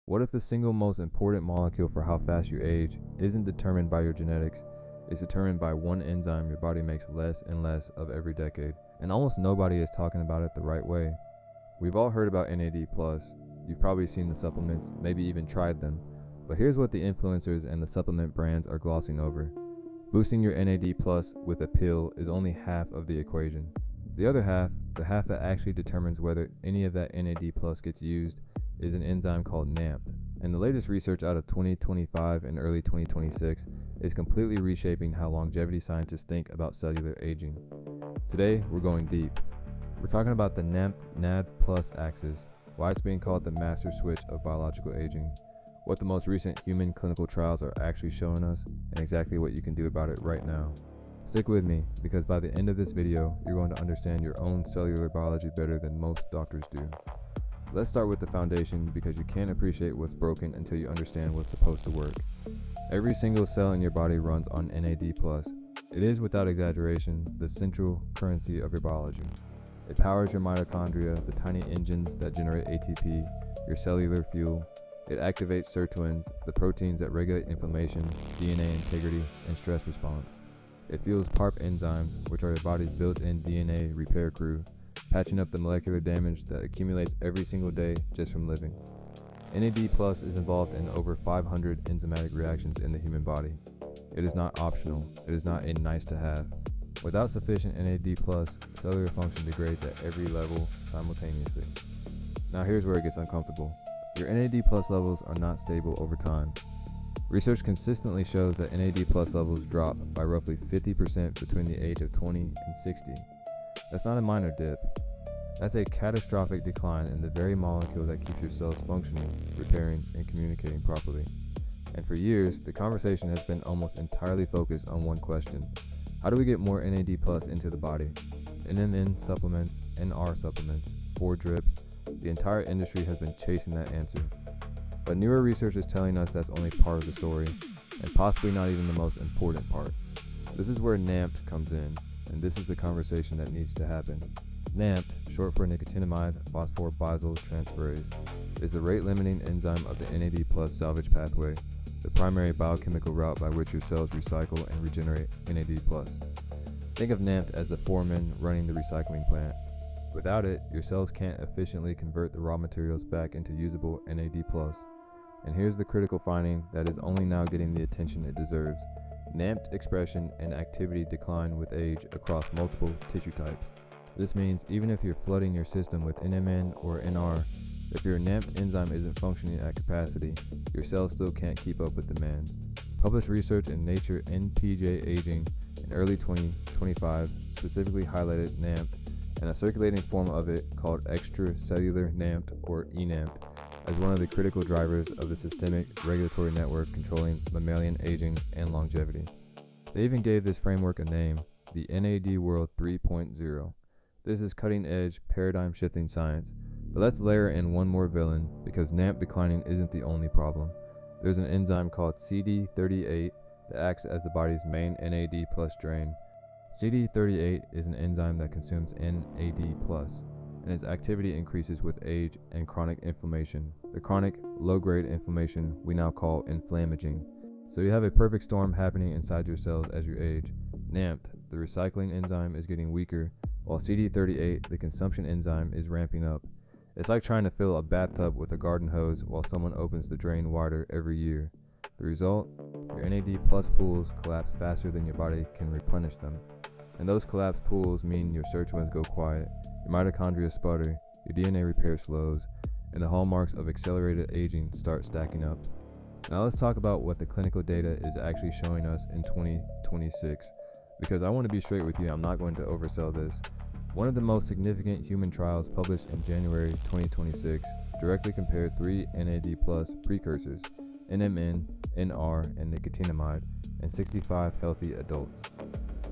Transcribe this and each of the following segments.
What if the single most important molecule for how fast you age isn't determined by your genetics, it's determined by one enzyme your body makes less and less of every decade, and almost nobody is talking about it the right way? We've all heard about NAD+, you've probably seen the supplements, maybe even tried them, but here's what the influencers and the supplement brands are glossing over. Boosting your NAD+ with a pill is only half of the equation. The other half, the half that actually determines whether any of that NAD+ gets used, is an enzyme called NAMPT. And the latest research out of 2025 and early 2026 is completely reshaping how longevity scientists think about cellular aging. Today, we're going deep. We're talking about the NAMPT-NAD+ axis, why it's being called the master switch of biological aging, what the most recent human clinical trials are actually showing us, and exactly what you can do about it right now. Stick with me, because by the end of this video, you're going to understand your own cellular biology better than most doctors do. Let's start with the foundation, because you can't appreciate what's broken until you understand what's supposed to work. Every single cell in your body runs on NAD+. It is, without exaggeration, the central currency of your biology. It powers your mitochondria, the tiny engines that generate ATP, your cellular fuel. It activates sirtuins, the proteins that regulate inflammation, DNA integrity, and stress response. It fuels PARP enzymes, which are your body's built-in DNA repair crew, patching up the molecular damage that accumulates every single day just from living. NAD+ is involved in over 500 enzymatic reactions in the human body. It is not optional. It is not a nice to have. Without sufficient NAD+, cellular function degrades at every level simultaneously. Now here's where it gets uncomfortable. Your NAD+ levels are not stable over time. Research consistently shows that NAD+ levels drop by roughly 50% between the age of 20 and 60. That's not a minor dip. That's a catastrophic decline in the very molecule that keeps your cells functioning, repairing, and communicating properly. And for years, the conversation has been almost entirely focused on one question. How do we get more NAD+ into the body? NMN supplements, NR supplements, 4 drips. The entire industry has been chasing that answer. But newer research is telling us that's only part of the story, and possibly not even the most important part. This is where NAMPT comes in, and this is the conversation that needs to happen. NAMPT, short for nicotinamide phosphorbisyl transferase, is the rate-limiting enzyme of the NAD+ salvage pathway, the primary biochemical route by which your cells recycle and regenerate NAD+. Think of NAMPT as the foreman running the recycling plant. Without it, your cells can't efficiently convert the raw materials back into usable NAD+. And here's the critical finding that is only now getting the attention it deserves. NAMPT expression and activity decline with age across multiple tissue types. This means even if you're flooding your system with NMN or NR, if your NAMPT enzyme isn't functioning at capacity, your cells still can't keep up with demand. Published research in Nature NPJ Aging in early 2025 specifically highlighted NAMPT and a circulating form of it called extracellular NAMPT or eNAMPT as one of the critical drivers of the systemic regulatory network controlling mammalian aging and longevity. They even gave this framework a name, the NAD World 3.0. This is cutting-edge, paradigm-shifting science, but let's layer in one more villain, because NAMPT declining isn't the only problem. There's an enzyme called CD38 that acts as the body's main NAD+ drain. CD38 is an enzyme that consumes NAD+, and its activity increases with age and chronic inflammation, the chronic, low-grade inflammation we now call inflammaging. So you have a perfect storm happening inside your cells as you age. NAMPT, the recycling enzyme, is getting weaker, while CD38, the consumption enzyme, is ramping up. It's like trying to fill a bathtub with a garden hose while someone opens the drain wider every year. The result? Your NAD+ pools collapse faster than your body can replenish them. And those collapsed pools mean your sirtuins go quiet, your mitochondria sputter, your DNA repair slows, and the hallmarks of accelerated aging start stacking up. Now let's talk about what the clinical data is actually showing us in 2026, because I want to be straight with you, I'm not going to oversell this. One of the most significant human trials published in January 2026 directly compared 3 NAD+ precursors, NMN, NR, and nicotinamide, in 65 healthy adults.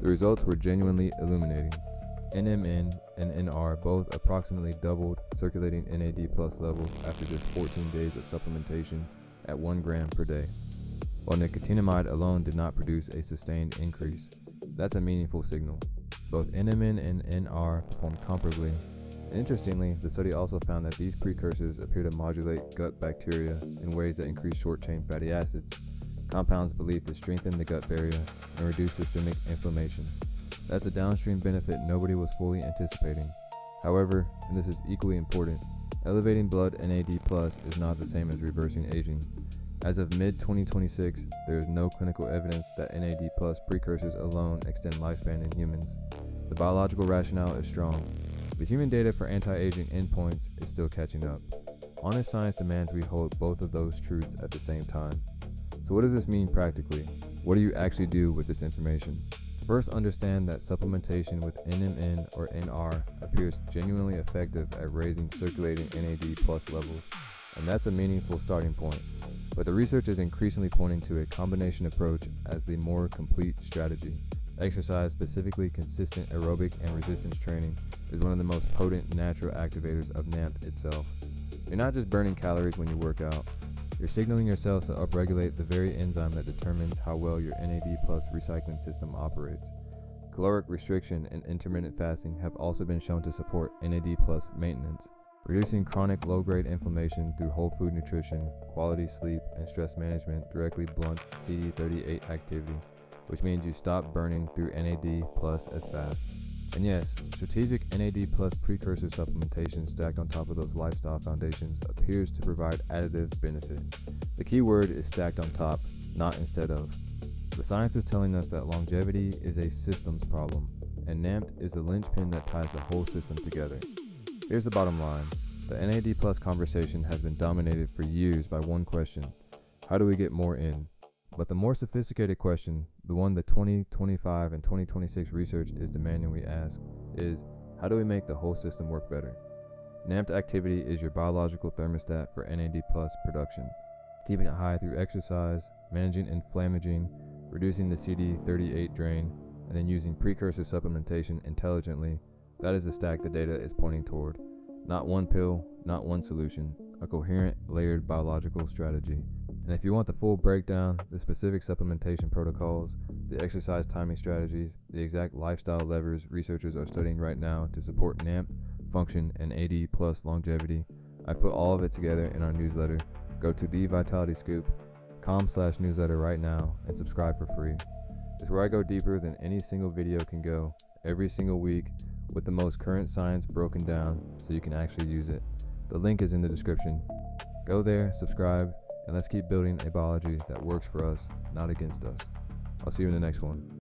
The results were genuinely illuminating. NMN and NR both approximately doubled circulating NAD+ levels after just 14 days of supplementation at 1 gram per day, while nicotinamide alone did not produce a sustained increase. That's a meaningful signal. Both NMN and NR performed comparably, And interestingly, the study also found that these precursors appear to modulate gut bacteria in ways that increase short-chain fatty acids, compounds believed to strengthen the gut barrier and reduce systemic inflammation. That's a downstream benefit nobody was fully anticipating. However, and this is equally important, elevating blood NAD+ is not the same as reversing aging. As of mid-2026, there is no clinical evidence that NAD+ precursors alone extend lifespan in humans. The biological rationale is strong, but human data for anti-aging endpoints is still catching up. Honest science demands we hold both of those truths at the same time. So what does this mean practically? What do you actually do with this information? First, understand that supplementation with NMN or NR appears genuinely effective at raising circulating NAD+ levels, and that's a meaningful starting point. But the research is increasingly pointing to a combination approach as the more complete strategy. Exercise, specifically consistent aerobic and resistance training, is one of the most potent natural activators of NAMPT itself. You're not just burning calories when you work out, you're signaling your cells to upregulate the very enzyme that determines how well your NAD+ recycling system operates. Caloric restriction and intermittent fasting have also been shown to support NAD+ maintenance. Reducing chronic low-grade inflammation through whole food nutrition, quality sleep, and stress management directly blunts CD38 activity, which means you stop burning through NAD+ as fast. And yes, strategic NAD+ precursor supplementation stacked on top of those lifestyle foundations appears to provide additive benefit. The key word is stacked on top, not instead of. The science is telling us that longevity is a systems problem, and NAMPT is the linchpin that ties the whole system together. Here's the bottom line. The NAD+ conversation has been dominated for years by one question: how do we get more in? But the more sophisticated question, the one the 2025 and 2026 research is demanding we ask, is how do we make the whole system work better? NAMPT activity is your biological thermostat for NAD+ production. Keeping it high through exercise, managing inflammaging, reducing the CD38 drain, and then using precursor supplementation intelligently, that is the stack the data is pointing toward. Not one pill, not one solution, a coherent, layered biological strategy. And if you want the full breakdown, the specific supplementation protocols, the exercise timing strategies, the exact lifestyle levers researchers are studying right now to support NAMPT, function, and AD+ longevity, I put all of it together in our newsletter. Go to thevitalityscoop.com/newsletter right now and subscribe for free. It's where I go deeper than any single video can go, every single week, with the most current science broken down so you can actually use it. The link is in the description. Go there, subscribe, and let's keep building a biology that works for us, not against us. I'll see you in the next one.